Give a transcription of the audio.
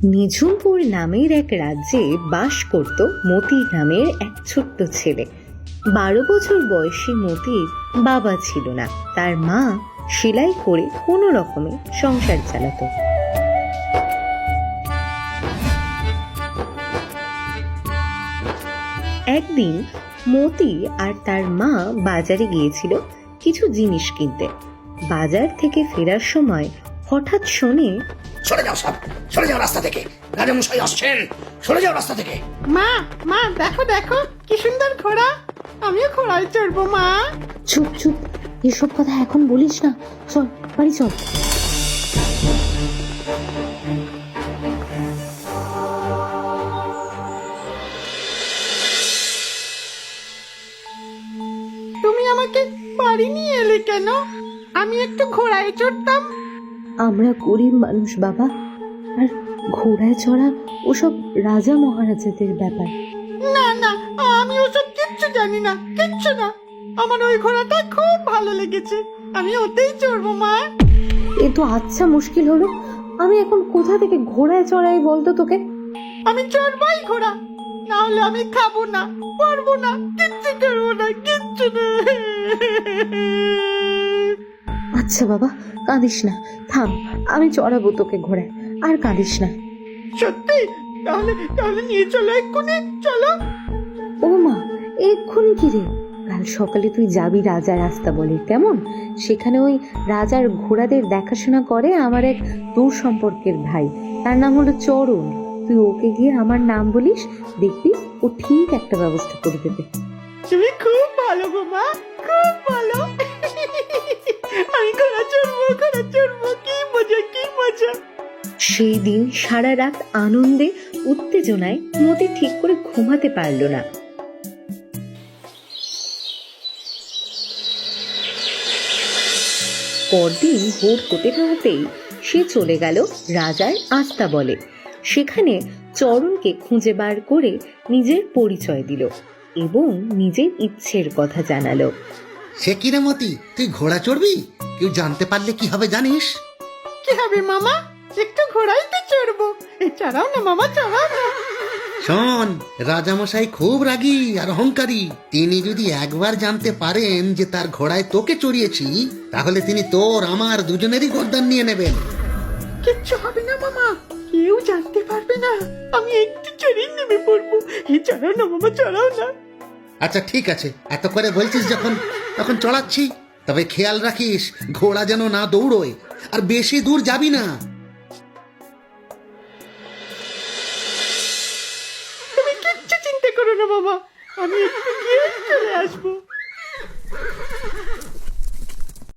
নিঝুমপুর নামের এক রাজ্যে বাস করত মতি নামের এক ছোট্ট ছেলে। 12 বছর বয়সী মতির বাবা ছিল না, তার মা সেলাই করে কোনো রকমে সংসার চালাতো। একদিন মতি আর তার মা বাজারে গিয়েছিল কিছু জিনিস কিনতে। বাজার থেকে ফেরার সময় হঠাৎ শোনে, সরে যাও সব, সরে যাও রাস্তা থেকে, রাজামশাই আসছেন, সরে যাও রাস্তা থেকে। মা মা দেখো দেখো কি সুন্দর ঘোড়া, আমিও ঘোড়ায় চড়বো মা। চুপ চুপ, এসব কথা এখন বলিস না, চল বাড়ি চল। তুমি আমাকে বাড়ি নিয়ে এলে কেন? আমি একটু ঘোড়ায় চড়তাম। আমরা গরিব মানুষ বাবা, আর ঘোড়ায় চড়া ওসব রাজা মহারাজাদের ব্যাপার। না না, আমি ওসব কিচ্ছু জানি না, কিচ্ছু না। আমার ওই ঘোড়াটা খুব ভালো লেগেছে, আমি ওতেই চড়বো মা। এ তো আচ্ছা মুশকিল হলো, আমি এখন কোথা থেকে ঘোড়ায় চড়াই বলতো তোকে? আমি চড়বই ঘোড়া, না হলে আমি খাবো না, পরবো না, কিচ্ছু করবো না, কিচ্ছু না। আচ্ছা বাবা, কাঁদিস না, থাম, আমি চড়াবো তোকে ঘোড়ায়, আর কাঁদিস না। সত্যি? তাহলে তাহলে নিয়ে চলো এক্ষুনি, চলো। ও মা, এক্ষুনি কি রে? কাল সকালে তুই যাবি রাজার রাস্তা বলে, কেমন? সেখানে ওই রাজার ঘোড়াদের দেখাশোনা করে আমার এক দূর সম্পর্কের ভাই, তার নাম হলো চরণ। তুই ওকে গিয়ে আমার নাম বলিস, দেখবি ও ঠিক একটা ব্যবস্থা করে দেবে। তুমি খুব ভালো গো মা, খুব ভালো। আমি ঘোড়া চড়বো, ঘোড়া চড়বো, কি মজা, কি মজা। সেই দিন সারা রাত আনন্দে উত্তেজনায় মতি ঠিক করে ঘুমাতে পারল না। পরদিন ভোর হতে না হতেই সে চলে গেল রাজার আস্তাবলে। সেখানে চরণকে খুঁজে বার করে নিজের পরিচয় দিল এবং নিজের ইচ্ছের কথা জানালো। সে কি রে মতি, তুই ঘোড়া চড়বি? কেউ জানতে পারলে কি হবে জানিস? কি হবে মামা, একটু ঘোড়াই তো চড়বো। চড়াও না মামা, চড়াও না। শোন, রাজামশাই খুব রাগী আর অহংকারী। তিনি যদি একবার জানতে পারেন যে তার ঘোড়ায় তোকে চড়িয়েছি, তাহলে তিনি তোর আমার দুজনেরই গর্দান নিয়ে নেবেন। কিচ্ছু হবে না মামা, কেউ জানতে পারবে না। আমি একটু চড়েই নেমে পড়বো। চড়াও না মামা, চড়াও না। আচ্ছা ঠিক আছে, এত করে বলছিস যখন, তখন চড়াচ্ছি। তবে খেয়াল রাখিস ঘোড়া যেন না দৌড়োয়, আর বেশি দূর যাবি না। তুমি কিচ্ছু চিন্তা করো না মামা, আমি একটু গিয়ে চলে আসবো।